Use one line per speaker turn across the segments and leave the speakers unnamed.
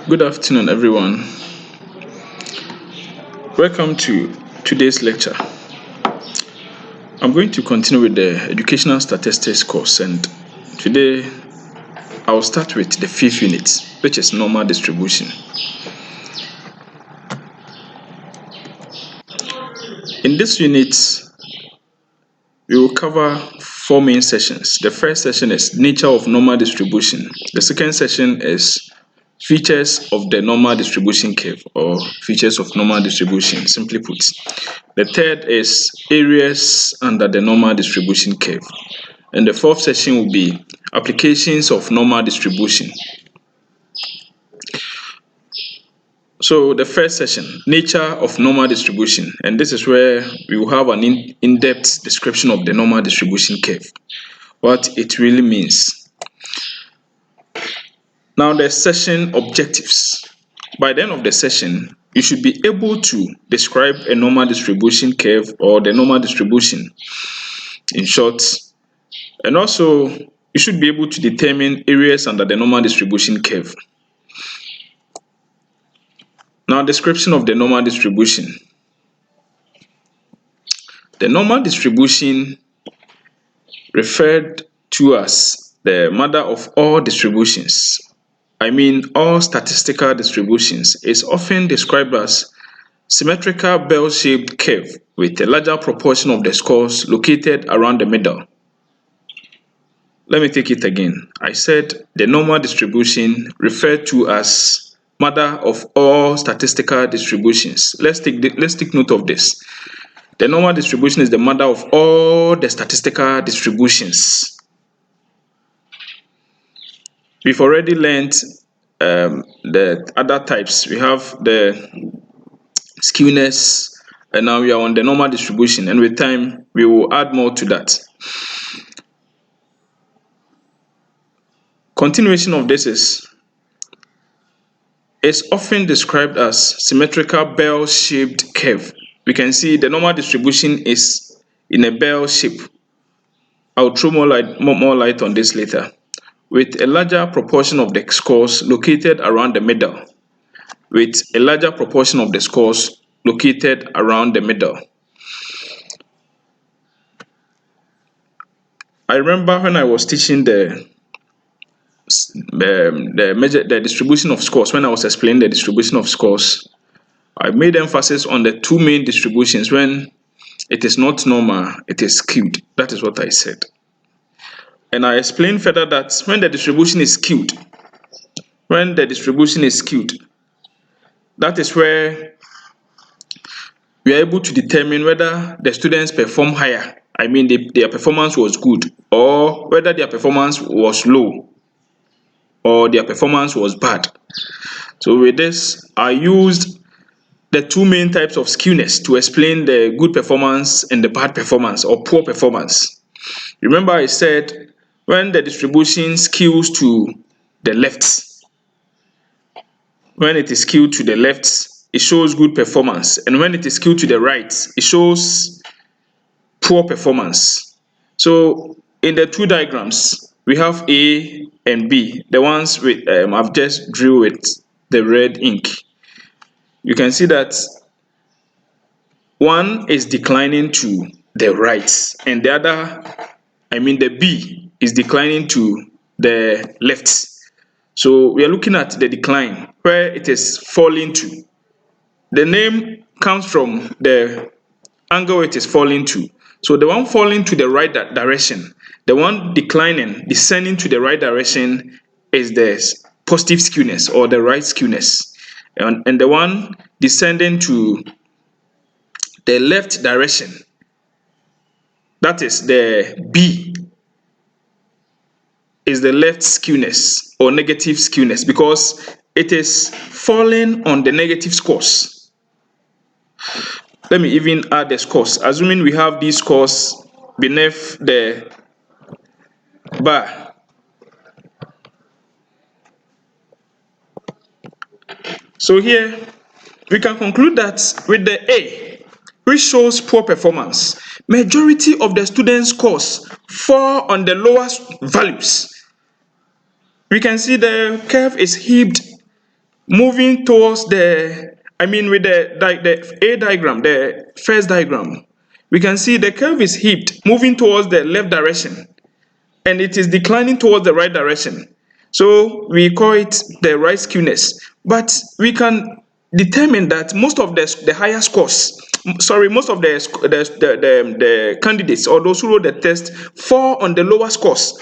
Good afternoon, everyone. Welcome to today's lecture. I'm going to continue with the Educational Statistics course, and today I'll start with the fifth unit, which is normal distribution. In this unit, we will cover four main sessions. The first session is nature of normal distribution. The second session is features of the normal distribution curve, or features of normal distribution, simply put. The third is areas under the normal distribution curve. And the fourth session will be applications of normal distribution. So the first session, nature of normal distribution, and this is where we will have an in-depth description of the normal distribution curve, what it really means. Now the session objectives. By the end of the session, you should be able to describe a normal distribution curve or the normal distribution in short, and also you should be able to determine areas under the normal distribution curve. Now, description of the normal distribution. The normal distribution, referred to as the mother of all distributions, I mean all statistical distributions, is often described as symmetrical bell-shaped curve with a larger proportion of the scores located around the middle. Let me take it again. I said the normal distribution, referred to as mother of all statistical distributions. Let's take note of this. The normal distribution is the mother of all the statistical distributions. We've already learned the other types. We have the skewness, and now we are on the normal distribution, and with time we will add more to that. Continuation of this is often described as symmetrical bell-shaped curve. We can see the normal distribution is in a bell shape. I'll throw more light on this later. With a larger proportion of the scores located around the middle. With a larger proportion of the scores located around the middle. I remember when I was teaching the distribution of scores, when I was explaining the distribution of scores, I made emphasis on the two main distributions. When it is not normal, it is skewed. That is what I said. And I explained further that when the distribution is skewed, that is where we are able to determine whether the students perform higher. I mean, their performance was good, or whether their performance was low, or their performance was bad. So with this, I used the two main types of skewness to explain the good performance and the bad performance or poor performance. Remember I said when the distribution skews to the left, when it is skewed to the left, it shows good performance, and when it is skewed to the right, it shows poor performance. So in the two diagrams, we have A and B, the ones with I've just drew with the red ink. You can see that one is declining to the right, and the other, I mean the B, is declining to the left. So we are looking at the decline, where it is falling to. The name comes from the angle it is falling to. So the one falling to the right direction, the one descending to the right direction, is the positive skewness or the right skewness. And the one descending to the left direction, that is the B, is the left skewness or negative skewness, because it is falling on the negative scores. Let me even add the scores. Assuming we have these scores beneath the bar. So here we can conclude that with the A, which shows poor performance, majority of the students' scores fall on the lowest values. We can see the curve is heaped moving towards with the A diagram, the first diagram, we can see the curve is hipped, moving towards the left direction, and it is declining towards the right direction. So we call it the right skewness. But we can determine that most of the higher scores, sorry, most of the candidates or those who wrote the test fall on the lower scores.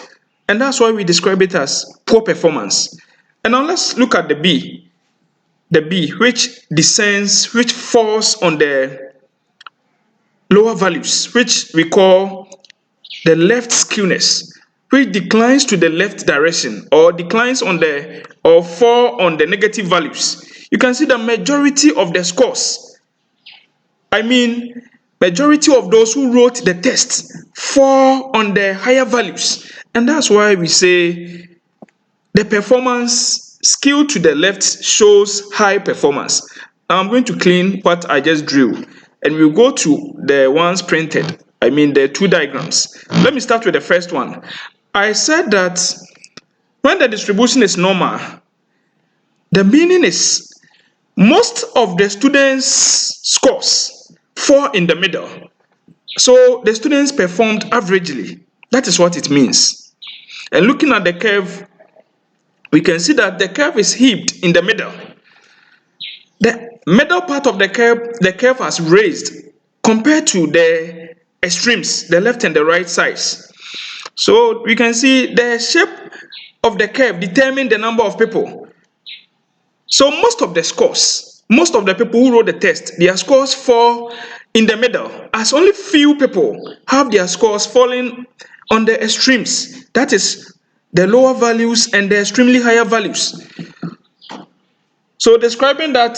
And that's why we describe it as poor performance. And now let's look at the B, which descends, which falls on the lower values, which we call the left skewness, which declines to the left direction or declines on the or fall on the negative values. You can see the majority of the scores, majority of those who wrote the test fall on the higher values. And that's why we say the performance skew to the left shows high performance. Now I'm going to clean what I just drew, and we'll go to the ones printed, the two diagrams. Let me start with the first one. I said that when the distribution is normal, the meaning is most of the students' scores fall in the middle. So the students performed averagely. That is what it means. And looking at the curve, we can see that the curve is hipped in the middle. The middle part of the curve has raised compared to the extremes, the left and the right sides. So we can see the shape of the curve determines the number of people. So most of the scores, most of the people who wrote the test, their scores fall in the middle, as only few people have their scores falling on the extremes. That is the lower values and the extremely higher values. So describing that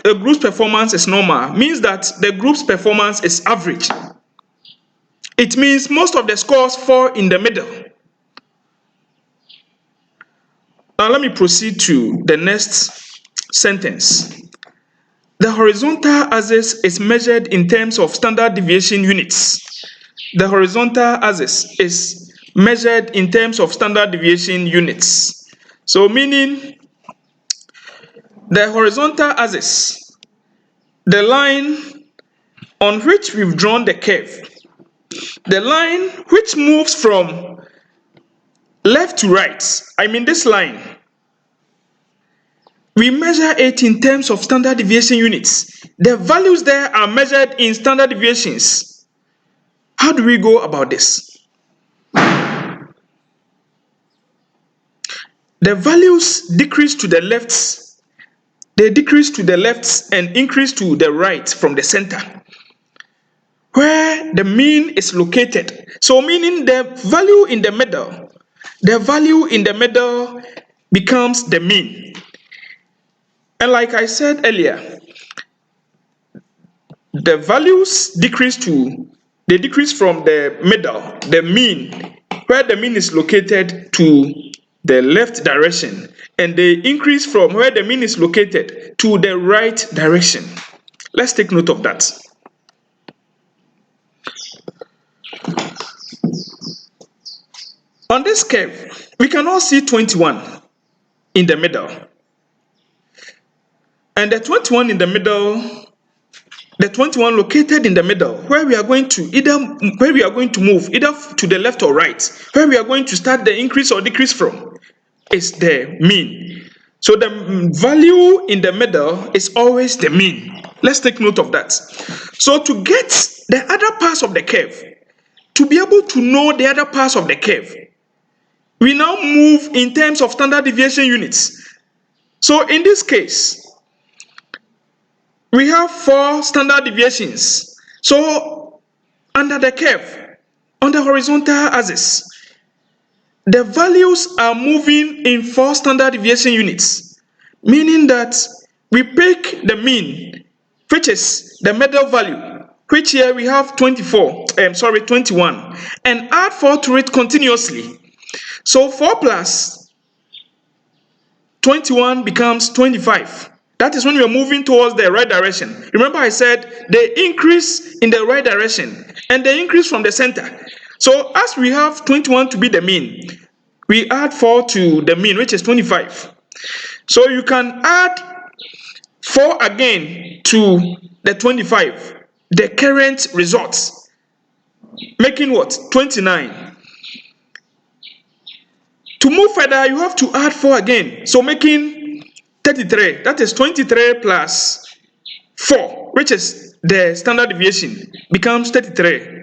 a group's performance is normal means that the group's performance is average. It means most of the scores fall in the middle. Now let me proceed to the next sentence. The horizontal axis is measured in terms of standard deviation units. The horizontal axis is measured in terms of standard deviation units. So meaning the horizontal axis, the line on which we've drawn the curve, the line which moves from left to right, this line, we measure it in terms of standard deviation units. The values there are measured in standard deviations. How do we go about this? The values decrease to the left. They decrease to the left and increase to the right from the center, where the mean is located. So meaning the value in the middle becomes the mean. And like I said earlier, the values decrease from the middle, the mean, where the mean is located, to the left direction, and they increase from where the mean is located to the right direction. Let's take note of that. On this curve, we can all see 21 in the middle. And the 21 in the middle, the 21 located in the middle, where we are going to move either to the left or right, where we are going to start the increase or decrease from, is the mean. So the value in the middle is always the mean. Let's take note of that. So to get the other parts of the curve, to be able to know the other parts of the curve, we now move in terms of standard deviation units. So in this case, we have 4 standard deviations. So under the curve, on the horizontal axis, the values are moving in 4 standard deviation units, meaning that we pick the mean, which is the middle value, which here we have 21, and add 4 to it continuously. So 4 plus 21 becomes 25. That is when we are moving towards the right direction. Remember I said they increase in the right direction and they increase from the center. So as we have 21 to be the mean, we add 4 to the mean, which is 25. So you can add 4 again to the 25, the current results, making what? 29. To move further, you have to add 4 again, so making 33. That is 23 plus 4, which is the standard deviation, becomes 33.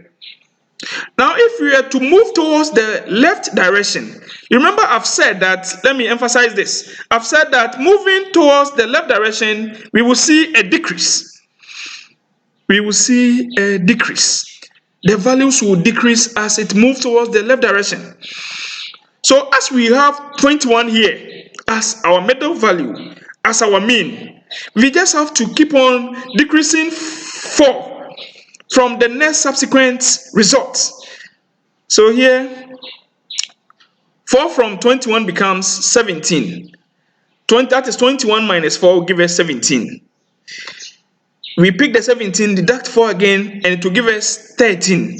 Now, if we are to move towards the left direction, you remember I've said that, let me emphasize this. I've said that moving towards the left direction, we will see a decrease. We will see a decrease. The values will decrease as it moves towards the left direction. So as we have 21 here as our middle value, as our mean, we just have to keep on decreasing 4 from the next subsequent results. So here, 4 from 21 becomes 17. That is 21 minus 4 will give us 17. We pick the 17, deduct 4 again, and it will give us 13.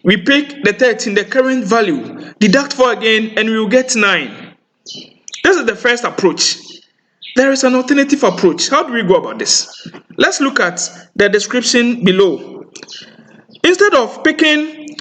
We pick the 13, the current value, deduct 4 again, and we will get 9. This is the first approach. There is an alternative approach. How do we go about this? Let's look at the description below. Instead of picking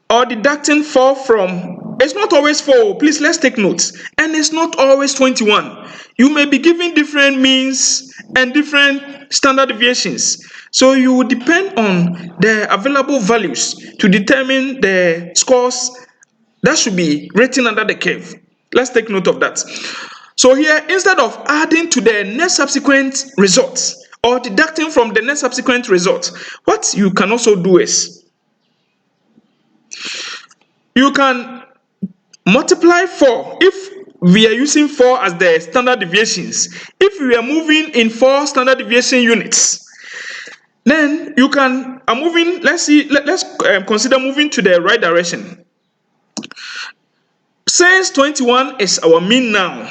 or deducting 4 from, it's not always 4, please let's take notes, and it's not always 21. You may be given different means and different standard deviations, so you will depend on the available values to determine the scores that should be written under the curve. Let's take note of that. So here, instead of adding to the next subsequent results or deducting from the next subsequent result, what you can also do is you can multiply 4 if we are using 4 as the standard deviations. If we are moving in 4 standard deviation units, then you can let's consider moving to the right direction. Since 21 is our mean now,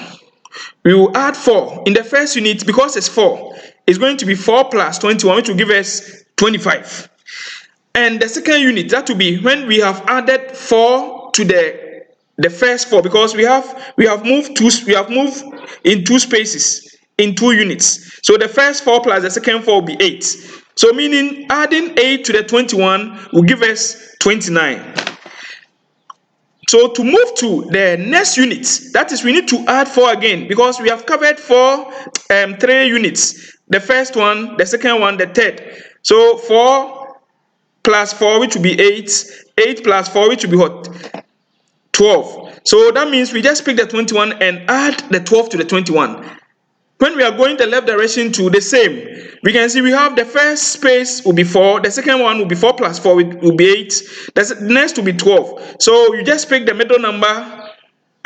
we will add 4 in the first unit. Because it's 4, it's going to be 4 plus 21, which will give us 25. And the second unit, that will be when we have added 4 to the first 4, because we have moved in 2 spaces, in 2 units. So the first 4 plus the second 4 will be 8. So meaning adding 8 to the 21 will give us 29. So to move to the next unit, that is, we need to add 4 again, because we have covered 3 units. The first one, the second one, the third. So 4 plus 4, which will be 8. 8 plus 4, which will be what? 12. So that means we just pick the 21 and add the 12 to the 21. When we are going the left direction to the same, we can see we have the first space will be 4, the second one will be 4 plus 4 will be 8, the next will be 12. So you just pick the middle number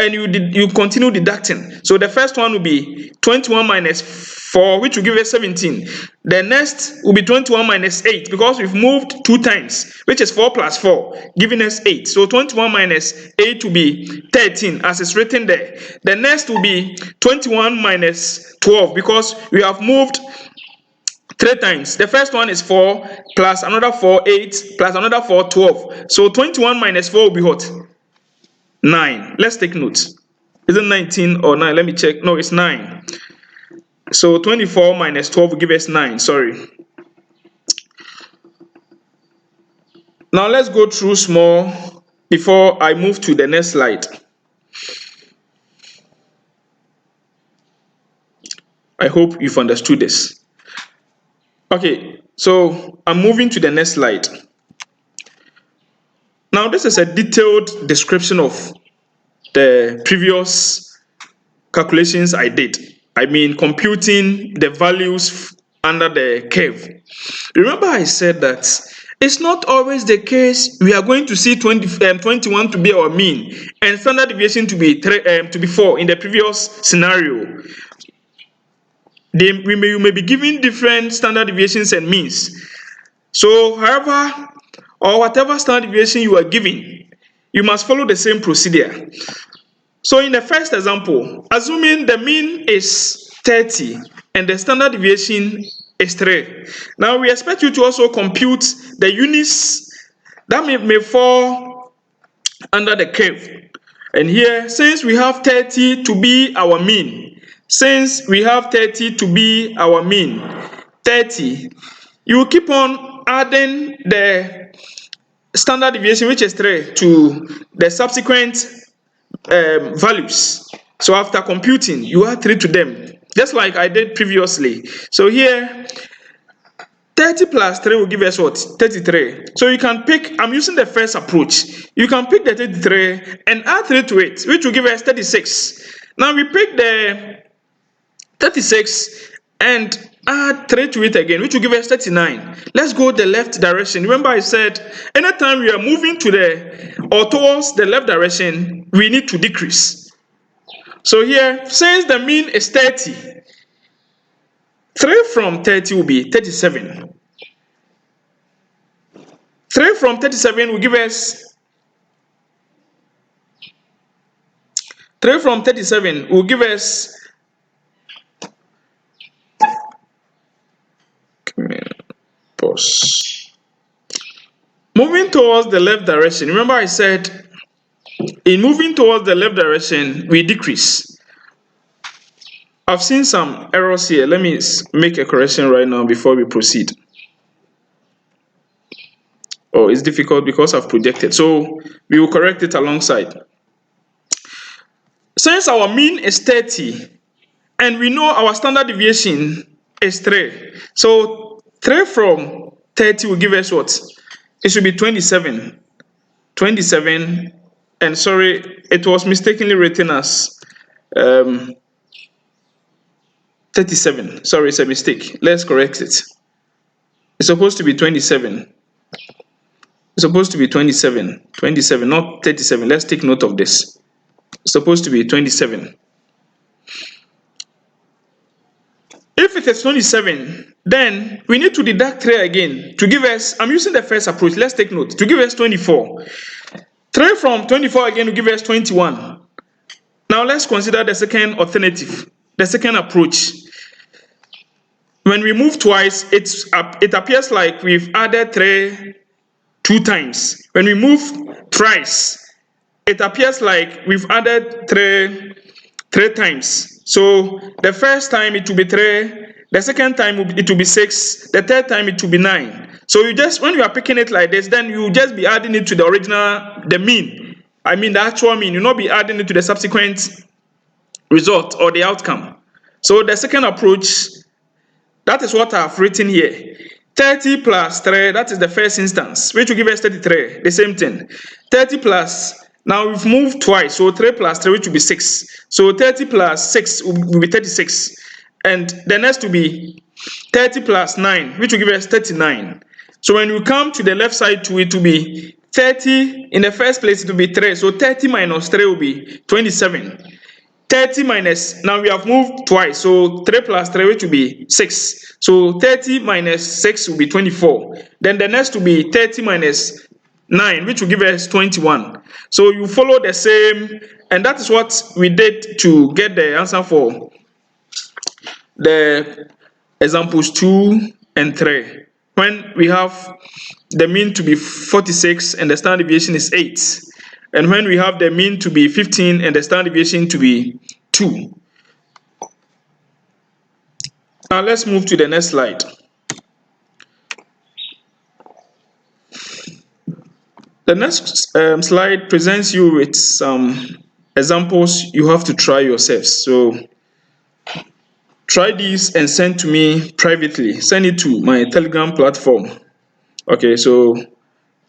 and you continue deducting. So the first one will be 21 minus 4, which will give us 17. The next will be 21 minus 8, because we've moved 2 times, which is 4 plus 4, giving us 8. So 21 minus 8 will be 13, as it's written there. The next will be 21 minus 12, because we have moved 3 times. The first one is 4 plus another 4, 8 plus another 4, 12. So 21 minus 4 will be what? 9. Let's take note. Is it 19 or 9? Let me check. No, it's 9. So 24 minus 12 will give us 9. Sorry. Now let's go through small before I move to the next slide. I hope you've understood this. Okay, so I'm moving to the next slide. Now this is a detailed description of the previous calculations I did. I mean, computing the values under the curve. Remember I said that it's not always the case we are going to see 21 to be our mean and standard deviation to be 4 in the previous scenario. You may be given different standard deviations and means. So however, or whatever standard deviation you are given, you must follow the same procedure. So in the first example, assuming the mean is 30 and the standard deviation is 3. Now we expect you to also compute the units that may fall under the curve. And here, since we have 30 to be our mean, Since we have 30 to be our mean, 30, you will keep on adding the standard deviation, which is 3, to the subsequent values. So after computing, you add 3 to them, just like I did previously. So here, 30 plus 3 will give us what? 33. So you can pick, I'm using the first approach. You can pick the 33 and add 3 to it, which will give us 36. Now we pick the 36 and add 3 to it again, which will give us 39. Let's go the left direction. Remember I said anytime we are moving to the or towards the left direction, we need to decrease. So here, since the mean is 30, 3 from 30 will be 37. 3 from 37 will give us 3 from 37 will give us pause. Moving towards the left direction. Remember I said in moving towards the left direction we decrease. I've seen some errors here. Let me make a correction right now before we proceed. Oh, it's difficult because I've projected. So we will correct it alongside. Since our mean is 30 and we know our standard deviation is 3. So 3 from 30 will give us what? It should be 27. 27, and sorry, it was mistakenly written as 37. Sorry, it's a mistake. Let's correct it. It's supposed to be 27. It's supposed to be 27. 27, not 37. Let's take note of this. It's supposed to be 27. If it is 27, then we need to deduct 3 again to give us, I'm using the first approach, let's take note, to give us 24. 3 from 24 again will give us 21. Now let's consider the second alternative, the second approach. When we move twice, it appears like we've added 3 2 times. When we move thrice, it appears like we've added 3 times. So the first time it will be 3, the second time it will be 6, the third time it will be 9. So you just, when you are picking it like this, then you just be adding it to the original, the mean. I mean the actual mean. You'll not be adding it to the subsequent result or the outcome. So the second approach, that is what I've written here. 30 plus 3, that is the first instance, which will give us 33, the same thing. 30 plus, now we've moved twice, so 3 plus 3, which will be 6. So 30 plus 6 will be 36. And the next will be 30 plus 9, which will give us 39. So when we come to the left side to it will be 30, in the first place it will be 3. So 30 minus 3 will be 27. 30 minus, now we have moved twice, so 3 plus 3, which will be 6. So 30 minus 6 will be 24. Then the next will be 30 minus 9, which will give us 21. So you follow the same, and that is what we did to get the answer for the examples 2 and 3. When we have the mean to be 46 and the standard deviation is 8. And when we have the mean to be 15 and the standard deviation to be 2. Now let's move to the next slide. The next slide presents you with some examples you have to try yourselves. So try these and send to me privately. Send it to my Telegram platform. Okay, so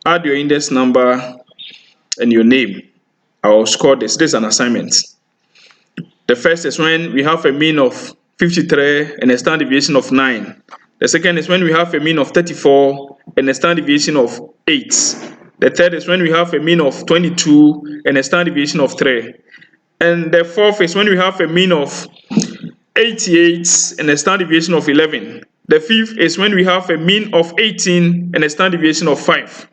add your index number and your name. I'll score this. This is an assignment. The first is when we have a mean of 53 and a standard deviation of 9. The second is when we have a mean of 34 and a standard deviation of 8. The third is when we have a mean of 22 and a standard deviation of 3. And the fourth is when we have a mean of 88 and a standard deviation of 11. The fifth is when we have a mean of 18 and a standard deviation of 5.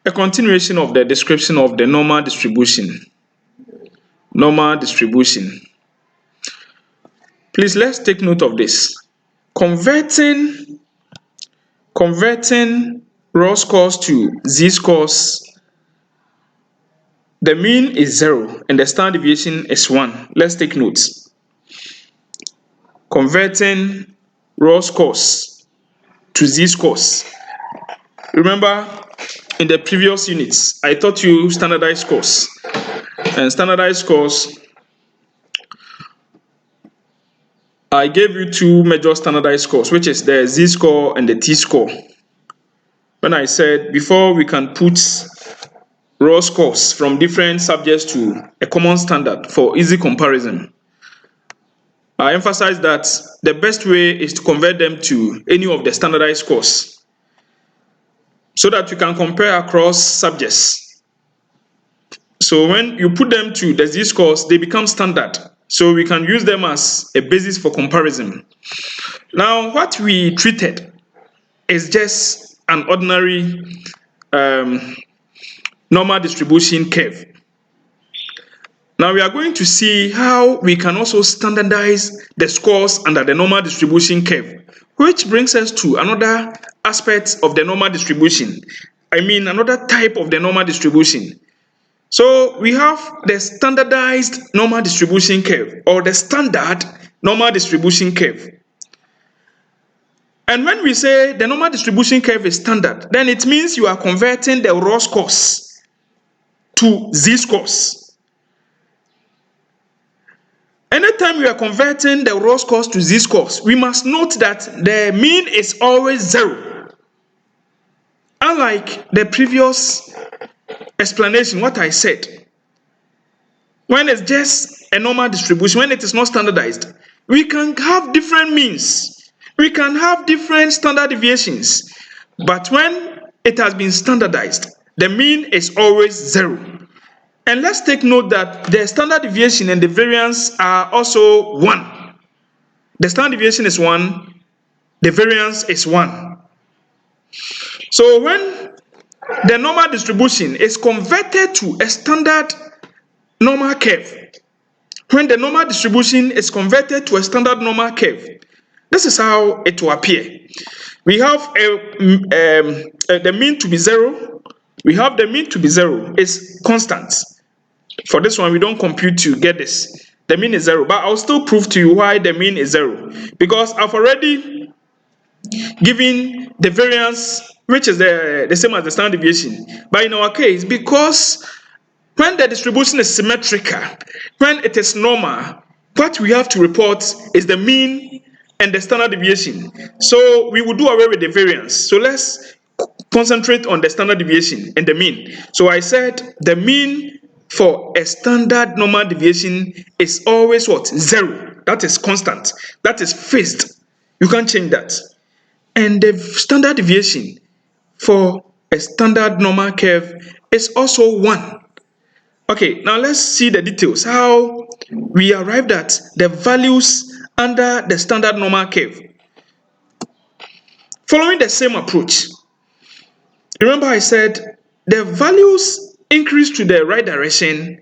A continuation of the description of the normal distribution. Normal distribution. Please let's take note of this. Converting raw scores to z-scores The mean is 0 and the standard deviation is 1. Let's take notes. Converting raw scores to z-scores. Remember, in the previous units, I taught you standardized scores. And standardized scores, I gave you two major standardized scores, which is the z-score and the t-score. When I said before we can put raw scores from different subjects to a common standard for easy comparison, I emphasize that the best way is to convert them to any of the standardized scores so that you can compare across subjects. So when you put them to the z-scores, they become standard. So we can use them as a basis for comparison. Now, what we treated is just an ordinary normal distribution curve. Now we are going to see how we can also standardize the scores under the normal distribution curve, which brings us to another aspect of the normal distribution. I mean, another type of the normal distribution. So we have the standardized normal distribution curve or the standard normal distribution curve. And when we say the normal distribution curve is standard, then it means you are converting the raw scores to z-scores. Anytime we are converting the raw scores to z-scores, we must note that the mean is always 0. Unlike the previous explanation, what I said, when it's just a normal distribution, when it is not standardized, we can have different means. We can have different standard deviations. But when it has been standardized, the mean is always 0. And let's take note that the standard deviation and the variance are also 1. The standard deviation is 1, the variance is 1. So when the normal distribution is converted to a standard normal curve, when the normal distribution is converted to a standard normal curve, this is how it will appear. We have the mean to be 0. We have the mean to be 0. It's constant. For this one, we don't compute to get this. The mean is 0, but I'll still prove to you why the mean is 0. Because I've already given the variance, which is the same as the standard deviation. But in our case, because when the distribution is symmetrical, when it is normal, what we have to report is the mean and the standard deviation. So we will do away with the variance. So let's concentrate on the standard deviation and the mean. So I said the mean for a standard normal deviation is always what? 0. That is constant. That is fixed. You can't change that. And the standard deviation for a standard normal curve is also 1. Okay, now let's see the details. How we arrived at the values under the standard normal curve. Following the same approach, remember I said the values increase to the right direction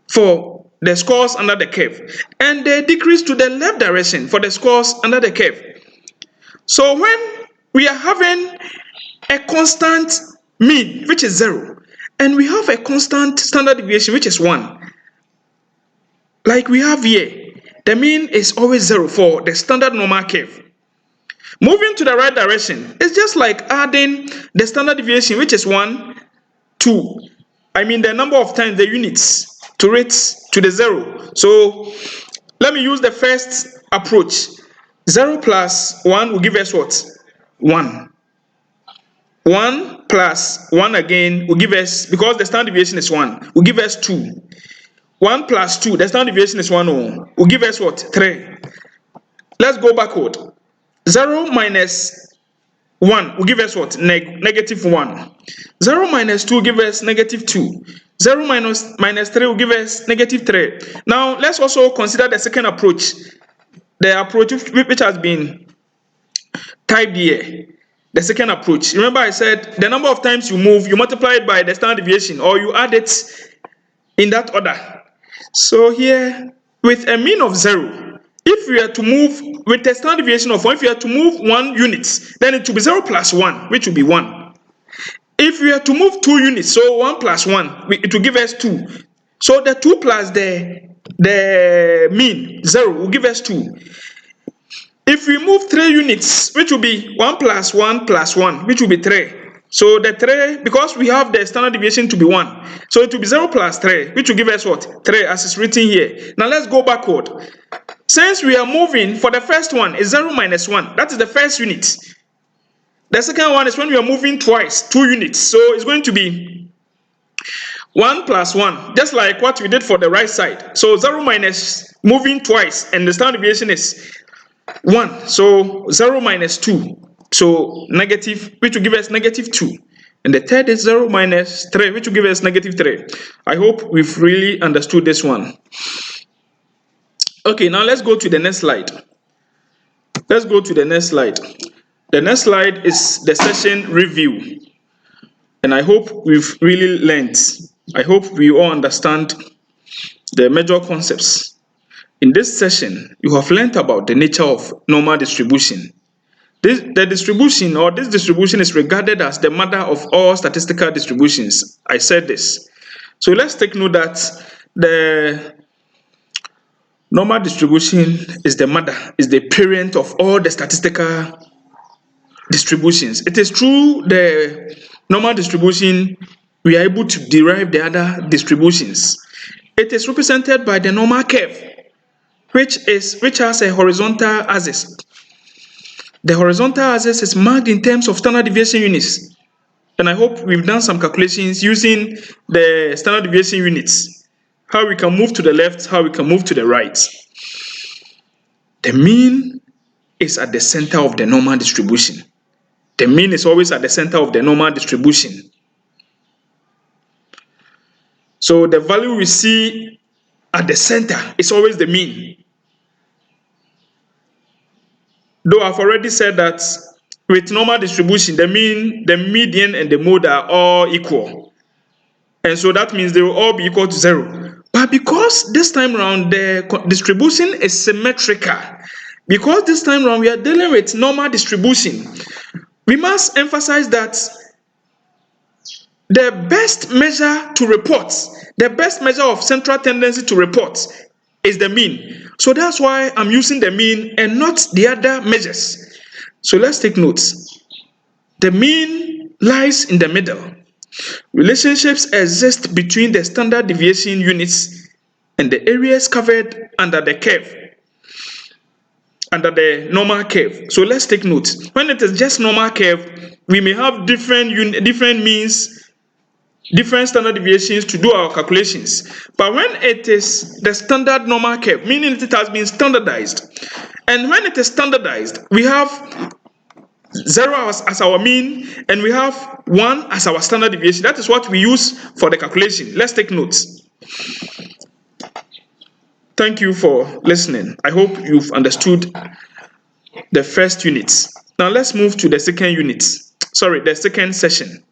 for the scores under the curve, and they decrease to the left direction for the scores under the curve. So when we are having a constant mean, which is 0, and we have a constant standard deviation, which is 1, like we have here, the mean is always 0 for the standard normal curve. Moving to the right direction, it's just like adding the standard deviation, which is 1, to the number of times the units to it to the 0. So let me use the first approach. 0 plus 1 will give us what? 1. 1 plus 1 again will give us, because the standard deviation is 1, will give us 2. 1 plus 2, the standard deviation is 1, will give us what? 3. Let's go backward. 0 minus 1 will give us what? Negative 1. 0 minus 2 will give us negative 2. 0 minus 3 will give us negative 3. Now, let's also consider the second approach. The approach which has been typed here. The second approach. Remember I said the number of times you move, you multiply it by the standard deviation, or you add it in that order. So here, with a mean of 0, if we are to move with a standard deviation of 1, if you are to move 1 unit, then it will be 0 plus 1, which will be 1. If we are to move 2 units, so 1 plus 1, it will give us 2. So the 2 plus the mean 0 will give us 2. If we move 3 units, which will be 1 plus 1 plus 1, which will be 3. So the 3, because we have the standard deviation to be 1, so it will be 0 plus 3, which will give us what? 3, as is written here. Now let's go backward. Since we are moving, for the first one is 0 minus 1. That is the first unit. The second one is when we are moving twice, 2 units. So it's going to be 1 plus 1, just like what we did for the right side. So 0 minus moving twice, and the standard deviation is 1. So 0 minus 2. So negative, which will give us negative 2. And the third is 0 minus 3, which will give us negative 3. I hope we've really understood this one. Okay, now let's go to the next slide. Let's go to the next slide. The next slide is the session review. And I hope we've really learned. I hope we all understand the major concepts. In this session, you have learned about the nature of normal distribution. This distribution is regarded as the mother of all statistical distributions. I said this. So let's take note that the normal distribution is the mother, is the parent of all the statistical distributions. It is through the normal distribution we are able to derive the other distributions. It is represented by the normal curve, which has a horizontal axis. The horizontal axis is marked in terms of standard deviation units. And I hope we've done some calculations using the standard deviation units. How we can move to the left, how we can move to the right. The mean is at the center of the normal distribution. The mean is always at the center of the normal distribution. So the value we see at the center is always the mean. Though I've already said that with normal distribution, the mean, the median, and the mode are all equal. And so that means they will all be equal to 0. But because this time around the distribution is symmetrical, because this time around we are dealing with normal distribution, we must emphasize that the best measure to report, the best measure of central tendency to report is the mean. So that's why I'm using the mean and not the other measures. So let's take notes. The mean lies in the middle. Relationships exist between the standard deviation units and the areas covered under the curve, under the normal curve. So let's take notes. When it is just normal curve, we may have different means, different standard deviations to do our calculations. But when it is the standard normal curve, meaning it has been standardized, and when it is standardized, we have 0 as our mean, and we have 1 as our standard deviation. That is what we use for the calculation. Let's take notes. Thank you for listening. I hope you've understood the first unit. Now let's move to the second unit. The second session.